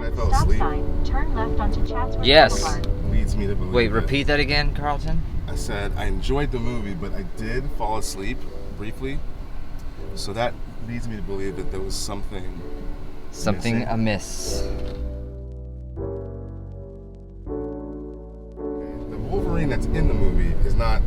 I fell Stop asleep. sign. Turn left onto Chatsworth Yes. Boulevard. Leads me to believe. Wait, repeat that again, Carlton? I said I enjoyed the movie, but I did fall asleep briefly. So that leads me to believe that there was something missing. Amiss. The Wolverine that's in the movie is not,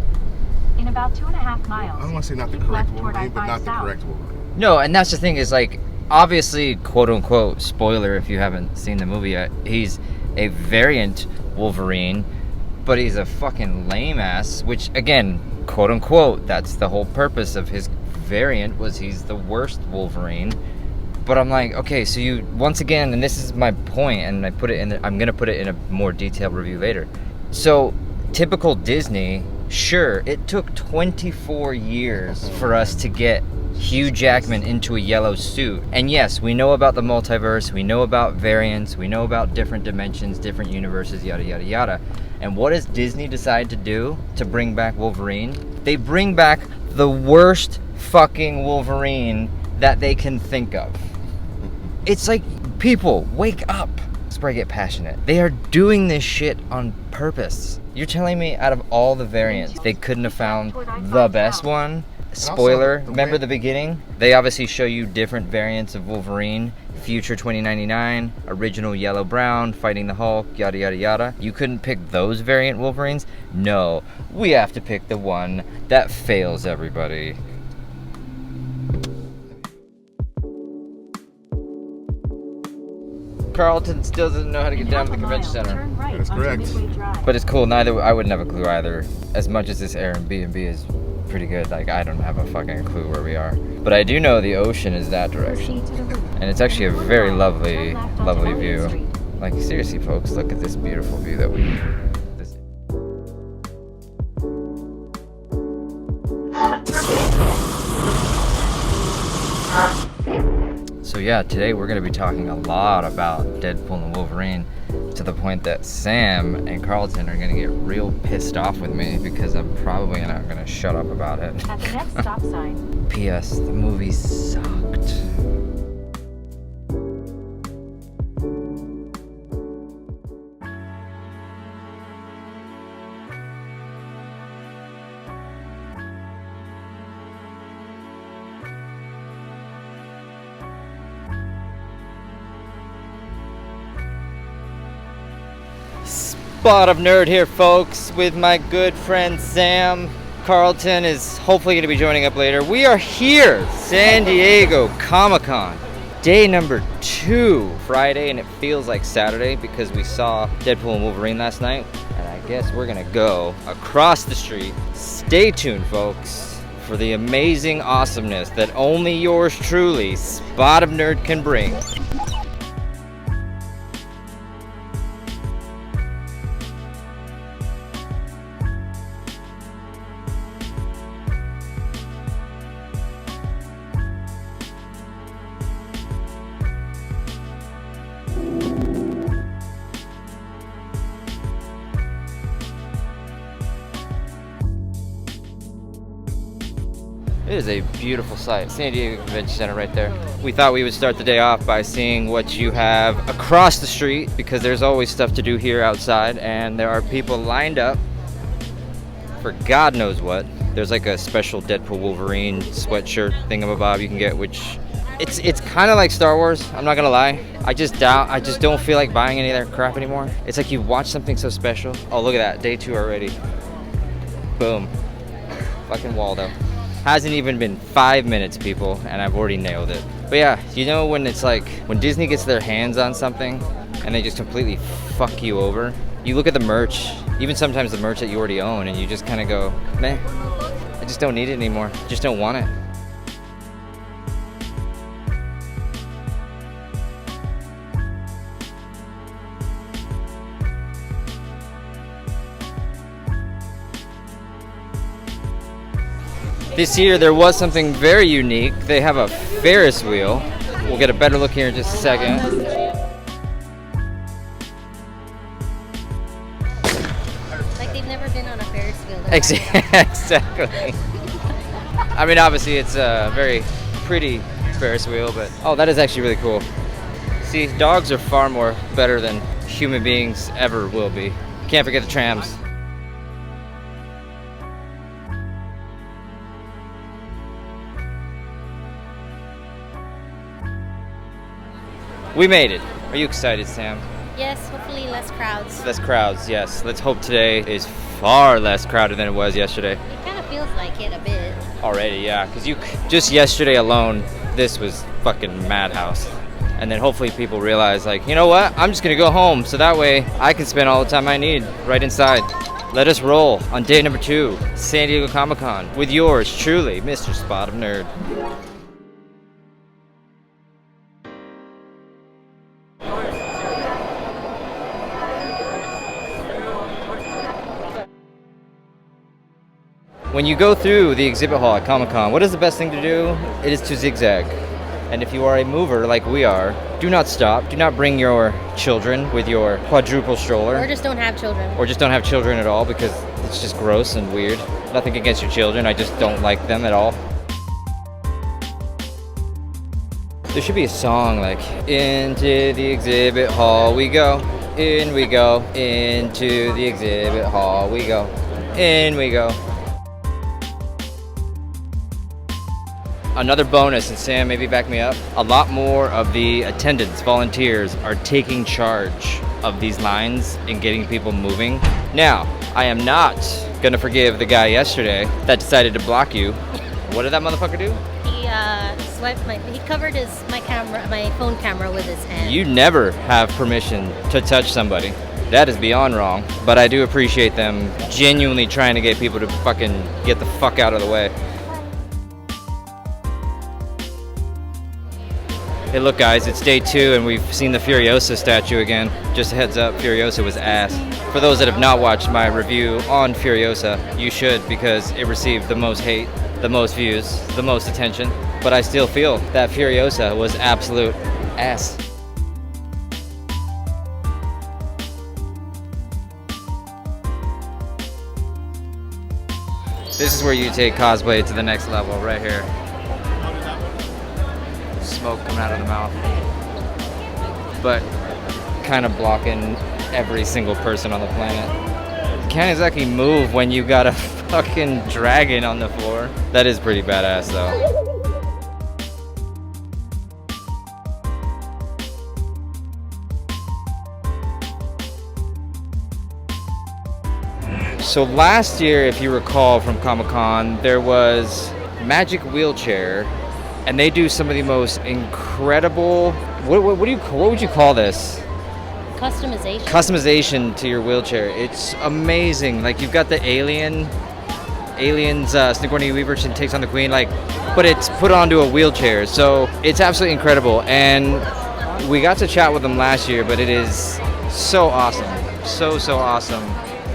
In about 2.5 miles. I don't want to say not the keep correct left toward Wolverine, but I-5 not the south. correct Wolverine. No, and that's the thing is like, obviously, quote unquote, spoiler if you haven't seen the movie yet, he's a variant Wolverine, but he's a fucking lame ass, which again, quote unquote, that's the whole purpose of his variant, was he's the worst Wolverine. But I'm like, okay, so you, once again, and this is my point, and I'm gonna put it in a more detailed review later. So, typical Disney, sure, it took 24 years for us to get Hugh Jackman into a yellow suit. And yes, we know about the multiverse, we know about variants, we know about different dimensions, different universes, yada, yada, yada. And what does Disney decide to do to bring back Wolverine? They bring back the worst fucking Wolverine that they can think of. It's like, people, wake up. That's where I get passionate. They are doing this shit on purpose. You're telling me out of all the variants, they couldn't have found the best one? Spoiler, remember the beginning? They obviously show you different variants of Wolverine. Future 2099, original yellow brown, fighting the Hulk, yada yada yada. You couldn't pick those variant Wolverines? No, we have to pick the one that fails everybody. Carlton still doesn't know how to get down to the convention center. Turn right That is onto correct. Midway Drive. But it's cool, I wouldn't have a clue either. As much as this Airbnb is pretty good, like I don't have a fucking clue where we are. But I do know the ocean is that direction. Proceed to the loop. And it's actually a very lovely, Turn left onto lovely Elliott view. Street. Like seriously folks, look at this beautiful view that we this. So yeah, today we're gonna be talking a lot about Deadpool and Wolverine, to the point that Sam and Carlton are gonna get real pissed off with me because I'm probably not gonna shut up about it. At the next stop sign. P.S. The movie sucked. Spot of Nerd here, folks, with my good friend Sam. Carlton is hopefully going to be joining up later. We are here, San Diego Comic-Con, day number 2, Friday, and it feels like Saturday because we saw Deadpool and Wolverine last night. And I guess we're going to go across the street. Stay tuned, folks, for the amazing awesomeness that only yours truly, Spot of Nerd, can bring. It is a beautiful sight. San Diego Convention Center right there. We thought we would start the day off by seeing what you have across the street, because there's always stuff to do here outside, and there are people lined up for God knows what. There's like a special Deadpool Wolverine sweatshirt thingamabob you can get, which it's kind of like Star Wars, I'm not gonna lie. I just don't feel like buying any of that crap anymore. It's like you watch something so special. Oh, look at that, day 2 already. Boom. Fucking Waldo. Hasn't even been 5 minutes, people, and I've already nailed it. But yeah, you know when it's like, when Disney gets their hands on something and they just completely fuck you over? You look at the merch, even sometimes the merch that you already own, and you just kind of go, man, I just don't need it anymore. Just don't want it. This year there was something very unique. They have a Ferris wheel. We'll get a better look here in just a second. Like they've never been on a Ferris wheel. Exactly. I mean, obviously it's a very pretty Ferris wheel, but oh, that is actually really cool. See, dogs are far more better than human beings ever will be. Can't forget the trams. We made it. Are you excited, Sam? Yes, hopefully less crowds. Less crowds, yes. Let's hope today is far less crowded than it was yesterday. It kind of feels like it a bit. Already, yeah. Because just yesterday alone, this was fucking madhouse. And then hopefully people realize, like, you know what? I'm just gonna go home, so that way I can spend all the time I need right inside. Let us roll on day number 2, San Diego Comic-Con, with yours truly, Mr. Spot of Nerd. When you go through the exhibit hall at Comic-Con, what is the best thing to do? It is to zigzag. And if you are a mover like we are, do not stop. Do not bring your children with your quadruple stroller. Or just don't have children. Or just don't have children at all because it's just gross and weird. Nothing against your children, I just don't like them at all. There should be a song like, into the exhibit hall we go, in we go, into the exhibit hall we go, in we go. Another bonus, and Sam, maybe back me up, a lot more of the attendants, volunteers, are taking charge of these lines and getting people moving. Now, I am not gonna forgive the guy yesterday that decided to block you. What did that motherfucker do? He covered my phone camera with his hand. You never have permission to touch somebody. That is beyond wrong, but I do appreciate them genuinely trying to get people to fucking get the fuck out of the way. Hey look guys, it's day 2 and we've seen the Furiosa statue again. Just a heads up, Furiosa was ass. For those that have not watched my review on Furiosa, you should, because it received the most hate, the most views, the most attention. But I still feel that Furiosa was absolute ass. This is where you take cosplay to the next level, right here. Smoke coming out of the mouth, but kind of blocking every single person on the planet. Can't exactly move when you got a fucking dragon on the floor. That is pretty badass though. So last year, if you recall from Comic-Con, there was Magic Wheelchair. And they do some of the most incredible, what would you call this? Customization. Customization to your wheelchair. It's amazing. Like you've got the aliens, Sigourney Weaver takes on the Queen, like, but it's put onto a wheelchair. So it's absolutely incredible. And we got to chat with them last year, but it is so awesome. So awesome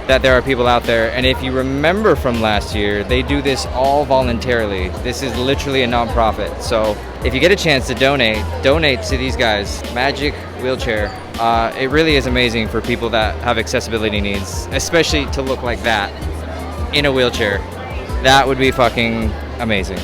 that there are people out there. And if you remember from last year, they do this all voluntarily. This is literally a non-profit. So if you get a chance to donate to these guys, Magic Wheelchair. It really is amazing for people that have accessibility needs, especially to look like that in a wheelchair. That would be fucking amazing.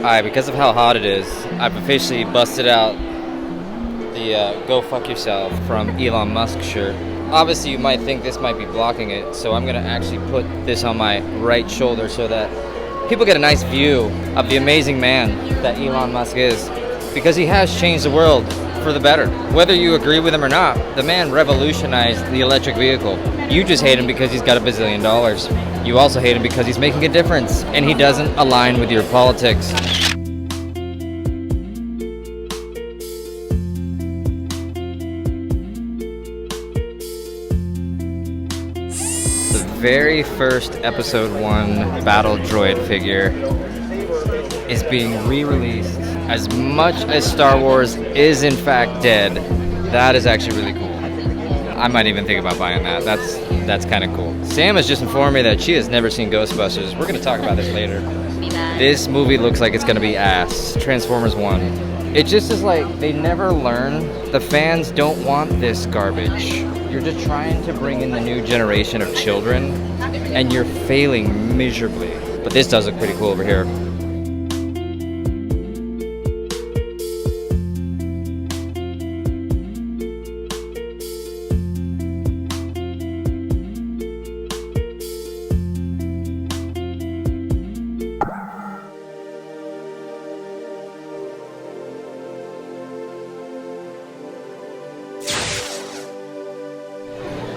Alright, because of how hot it is, I've officially busted out the Go Fuck Yourself from Elon Musk shirt. Obviously you might think this might be blocking it, so I'm gonna actually put this on my right shoulder so that people get a nice view of the amazing man that Elon Musk is. Because he has changed the world for the better. Whether you agree with him or not, the man revolutionized the electric vehicle. You just hate him because he's got $1 billion. You also hate him because he's making a difference and he doesn't align with your politics. The very first episode 1 battle droid figure is being re-released. As much as Star Wars is in fact dead, that is actually really cool. I might even think about buying that. That's kind of cool. Sam has just informed me that she has never seen Ghostbusters. We're going to talk about this later. This movie looks like it's going to be ass. Transformers 1. It just is like they never learn. The fans don't want this garbage. You're just trying to bring in the new generation of children, and you're failing miserably. But this does look pretty cool over here.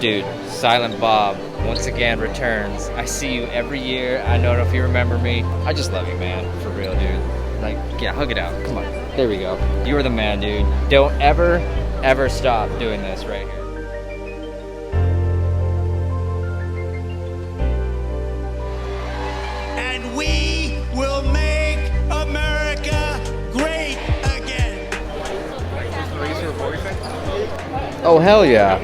Dude, Silent Bob once again returns. I see you every year. I don't know if you remember me. I just love you, man. For real, dude. Like, yeah, hug it out. Come on. There we go. You're the man, dude. Don't ever, ever stop doing this right here. And we will make America great again. Oh, hell yeah.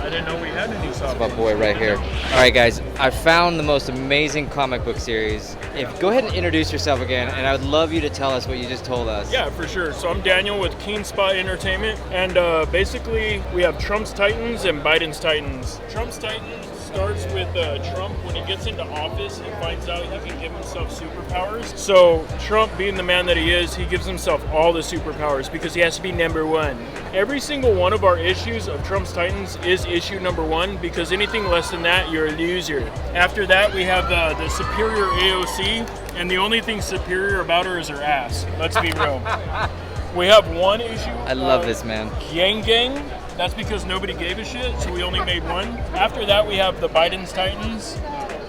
I didn't know we had any That's my boy right here. All right, guys, I found the most amazing comic book series. Go ahead and introduce yourself again, and I would love you to tell us what you just told us. Yeah, for sure. So I'm Daniel with Keen Spot Entertainment, and basically we have Trump's Titans and Biden's Titans. Trump's Titans starts with Trump. When he gets into office, he finds out he can give himself superpowers. So Trump, being the man that he is, he gives himself all the superpowers because he has to be number one. Every single one of our issues of Trump's Titans is issue number one, because anything less than that, you're a loser. After that, we have the superior AOC, and the only thing superior about her is her ass. Let's be real. We have one issue. I love this, man. Yang Gang. That's because nobody gave a shit, so we only made one. After that, we have the Biden's Titans.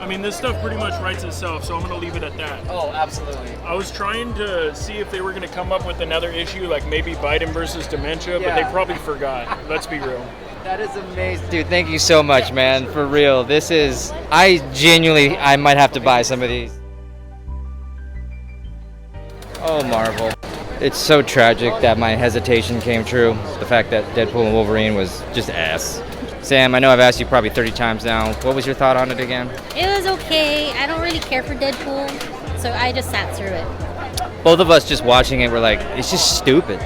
I mean, this stuff pretty much writes itself, so I'm going to leave it at that. Oh, absolutely. I was trying to see if they were going to come up with another issue, like maybe Biden versus dementia, but they probably forgot. Let's be real. That is amazing. Dude, thank you so much, man. For real. This is... I might have to buy some of these. Oh, Marvel. It's so tragic that my hesitation came true. The fact that Deadpool and Wolverine was just ass. Sam, I know I've asked you probably 30 times now. What was your thought on it again? It was okay. I don't really care for Deadpool, so I just sat through it. Both of us just watching it were like, it's just stupid.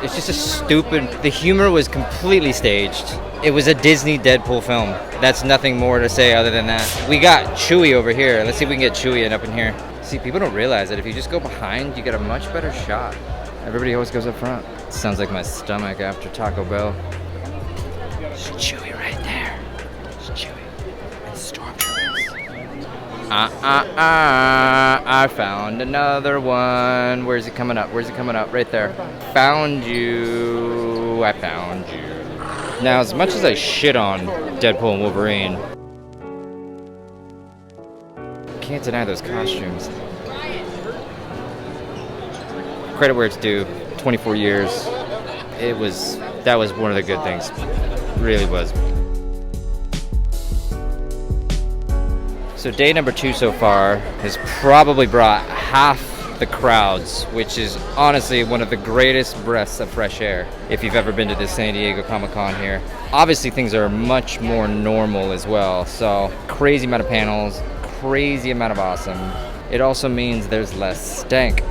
It's just a stupid... The humor was completely staged. It was a Disney Deadpool film. That's nothing more to say other than that. We got Chewie over here. Let's see if we can get Chewie up in here. See, people don't realize that if you just go behind, you get a much better shot. Everybody always goes up front. Sounds like my stomach after Taco Bell. It's Chewie right there. It's Chewie. It's Stormtroopers. I found another one. Where's it coming up? Where's it coming up? Right there. Found you. I found you. Now, as much as I shit on Deadpool and Wolverine, can't deny those costumes. Credit where it's due. 24 years. That was one of the good things. It really was. So day number 2 so far has probably brought half the crowds, which is honestly one of the greatest breaths of fresh air if you've ever been to the San Diego Comic-Con here. Obviously things are much more normal as well, so crazy amount of panels, crazy amount of awesome. It also means there's less stank.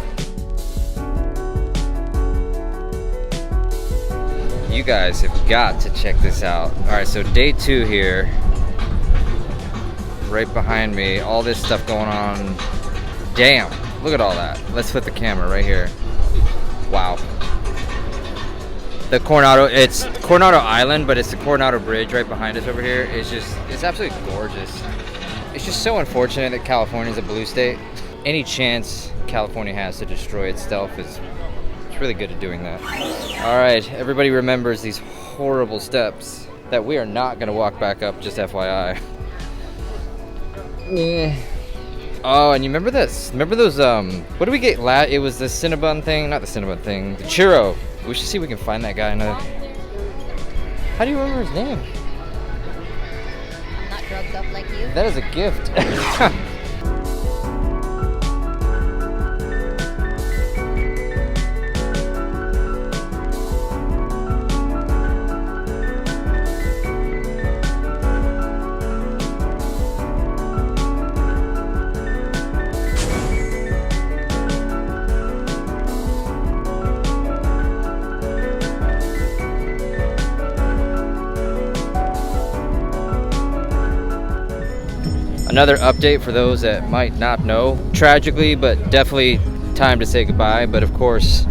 You guys have got to check this out. All right, so day 2 here, right behind me, all this stuff going on. Damn, look at all that. Let's flip the camera right here. Wow. The it's Coronado Island, but it's the Coronado Bridge right behind us over here. It's absolutely gorgeous. It's just so unfortunate that California is a blue state. Any chance California has to destroy itself is really good at doing that. All right, everybody remembers these horrible steps that we are not going to walk back up, just FYI. Oh, and you remember this? Remember those, what did we get? It was the Cinnabon thing, not the Cinnabon thing, the churro. We should see if we can find that guy. How do you remember his name? I'm not drugged up like you. That is a gift. Another update for those that might not know. Tragically, but definitely time to say goodbye. But of course,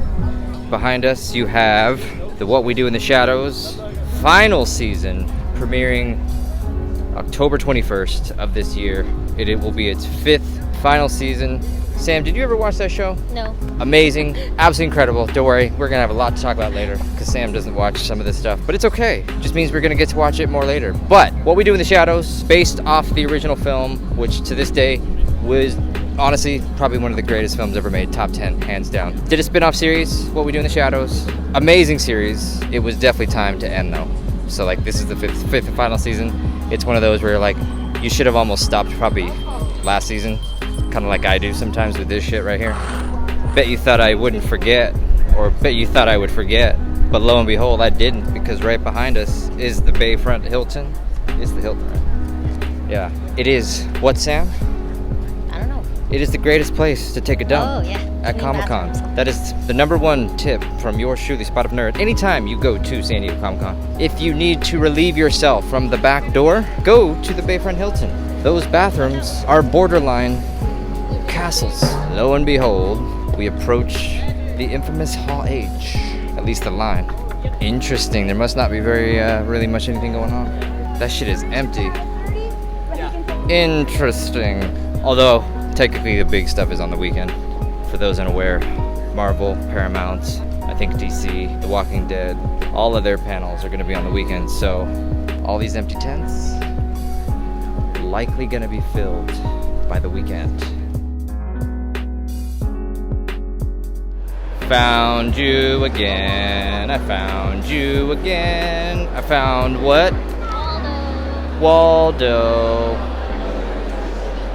behind us you have the What We Do in the Shadows final season, premiering October 21st of this year. It will be its 5th final season. Sam, did you ever watch that show? No. Amazing, absolutely incredible. Don't worry, we're gonna have a lot to talk about later because Sam doesn't watch some of this stuff, but it's okay. Just means we're gonna get to watch it more later. But What We Do in the Shadows, based off the original film, which to this day was honestly probably one of the greatest films ever made, top 10, hands down. Did a spin-off series, What We Do in the Shadows. Amazing series. It was definitely time to end though. So like this is the fifth and final season. It's one of those where you're like, you should have almost stopped probably last season. Kind of like I do sometimes with this shit right here. Bet you thought I wouldn't forget, or bet you thought I would forget, but lo and behold, I didn't, because right behind us is the Bayfront Hilton. It's the Hilton, right? Yeah. It is what, Sam? I don't know. It is the greatest place to take a dump. Oh, yeah. At New Comic-Con. bathrooms. That is the #1 tip from yours truly, Spot of Nerd. Anytime you go to San Diego Comic-Con, if you need to relieve yourself from the back door, go to the Bayfront Hilton. Those bathrooms are borderline castles. Lo and behold, we approach the infamous Hall H, at least the line. Interesting, there must not be really much anything going on. That shit is empty. Interesting. Although, technically the big stuff is on the weekend. For those unaware, Marvel, Paramount, I think DC, The Walking Dead, all of their panels are gonna be on the weekend, so all these empty tents likely gonna be filled by the weekend. Found you again, I found you again, I found what? Waldo.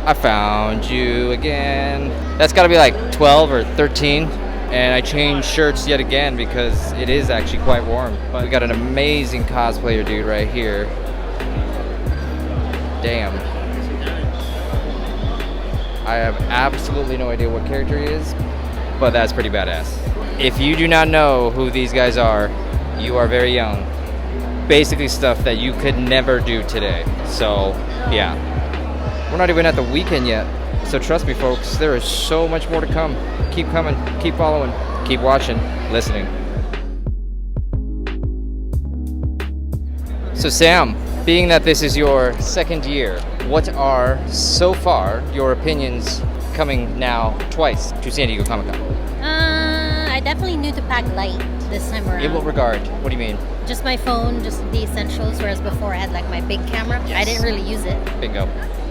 I found you again. That's gotta be like 12 or 13. And I changed shirts yet again because it is actually quite warm. But we got an amazing cosplayer dude right here. Damn. I have absolutely no idea what character he is, but that's pretty badass. If you do not know who these guys are, you are very young. Basically stuff that you could never do today. So, yeah. We're not even at the weekend yet. So trust me, folks, there is so much more to come. Keep coming, keep following, keep watching, listening. So Sam, being that this is your second year, what are, so far, your opinions coming now twice to San Diego Comic-Con? I definitely knew to pack light this time around. In what regard? What do you mean? Just my phone, just the essentials, whereas before I had like my big camera. Yes. I didn't really use it. Bingo.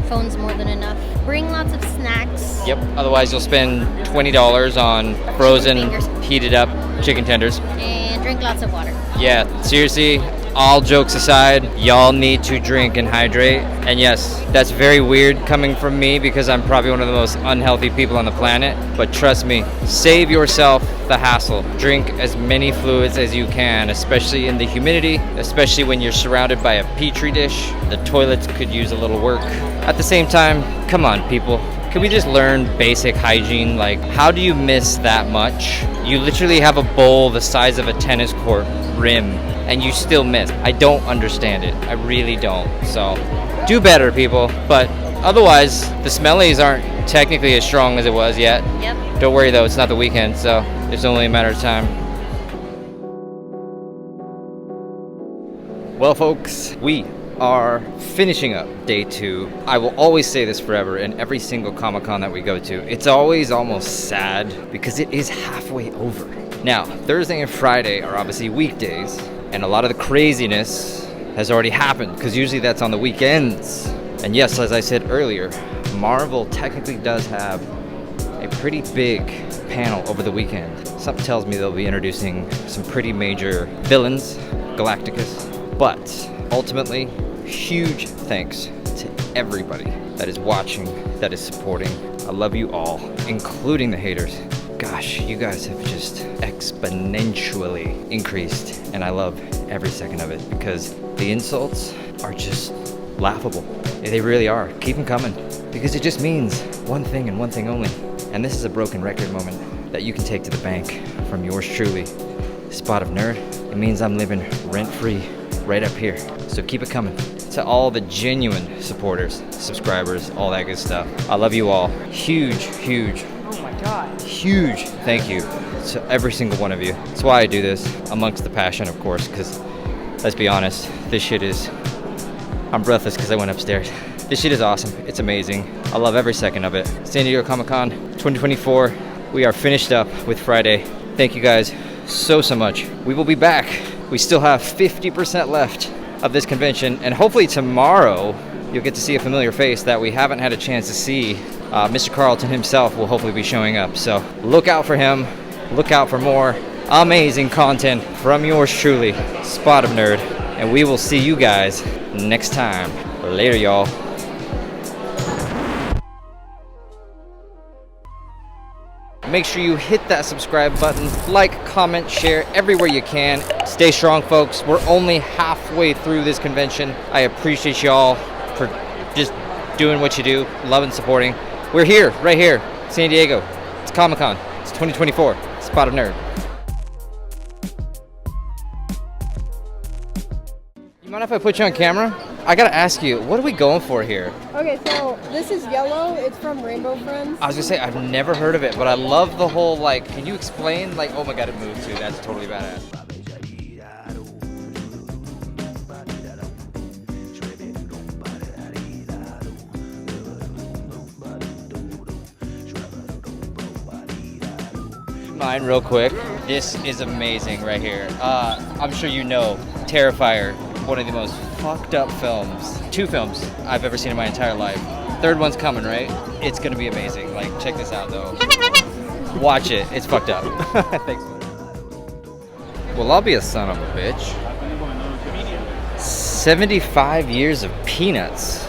Phone's more than enough. Bring lots of snacks. Yep, otherwise you'll spend $20 on frozen, fingers. heated up chicken tenders. And drink lots of water. Yeah, seriously, all jokes aside, y'all need to drink and hydrate. And yes, that's very weird coming from me because I'm probably one of the most unhealthy people on the planet. But trust me, save yourself the hassle. Drink as many fluids as you can, especially in the humidity, especially when you're surrounded by a petri dish. The toilets could use a little work. At the same time, come on people. Can we just learn basic hygiene? Like, how do you miss that much? You literally have a bowl the size of a tennis court rim and you still miss. I don't understand it. I really don't. So, do better, people. But otherwise, the smellies aren't technically as strong as it was yet. Yep. Don't worry though, it's not the weekend, so it's only a matter of time. Well, folks, we are finishing up day 2. I will always say this forever in every single Comic-Con that we go to. It's always almost sad because it is halfway over. Now, Thursday and Friday are obviously weekdays, and a lot of the craziness has already happened because usually that's on the weekends. And yes, as I said earlier, Marvel technically does have a pretty big panel over the weekend. Something tells me they'll be introducing some pretty major villains, Galacticus. But ultimately, huge thanks to everybody that is watching, that is supporting. I love you all, including the haters. Gosh, you guys have just exponentially increased, and I love every second of it because the insults are just laughable. They really are. Keep them coming because it just means one thing and one thing only. And this is a broken record moment that you can take to the bank from yours truly, Spot of Nerd. It means I'm living rent-free right up here. So keep it coming. It's to all the genuine supporters, subscribers, all that good stuff. I love you all. Huge, huge, oh my God, huge thank you to every single one of you. That's why I do this, amongst the passion, of course, because let's be honest, this shit is, I'm breathless because I went upstairs. This shit is awesome. It's amazing. I love every second of it. San Diego Comic-Con 2024. We are finished up with Friday. Thank you guys so much. We will be back. We still have 50% left of this convention, and hopefully tomorrow you'll get to see a familiar face that we haven't had a chance to see. Mr. Carlton himself will hopefully be showing up, so look out for him. Look out for more amazing content from yours truly, Spot of Nerd, and we will see you guys next time. Later, y'all. Make sure you hit that subscribe button, like, comment, share everywhere you can. Stay strong, folks. We're only halfway through this convention. I appreciate y'all for just doing what you do, loving, supporting. We're here, right here, San Diego. It's Comic-Con. It's 2024. Spot of Nerd. You mind if I put you on camera? I gotta ask you, what are we going for here? Okay, so this is yellow. It's from Rainbow Friends. I was gonna say, I've never heard of it, but I love the whole, like, can you explain? Like, oh my God, it moved too. That's totally badass. Mine real quick. This is amazing right here. I'm sure you know, Terrifier, one of the most fucked up films, 2 films I've ever seen in my entire life. 3rd one's coming, right? It's gonna be amazing. Like, check this out though. Watch it, it's fucked up. Thanks. Well, I'll be a son of a bitch. 75 years of Peanuts.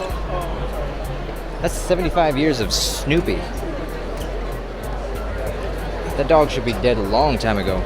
That's 75 years of Snoopy. That dog should be dead a long time ago.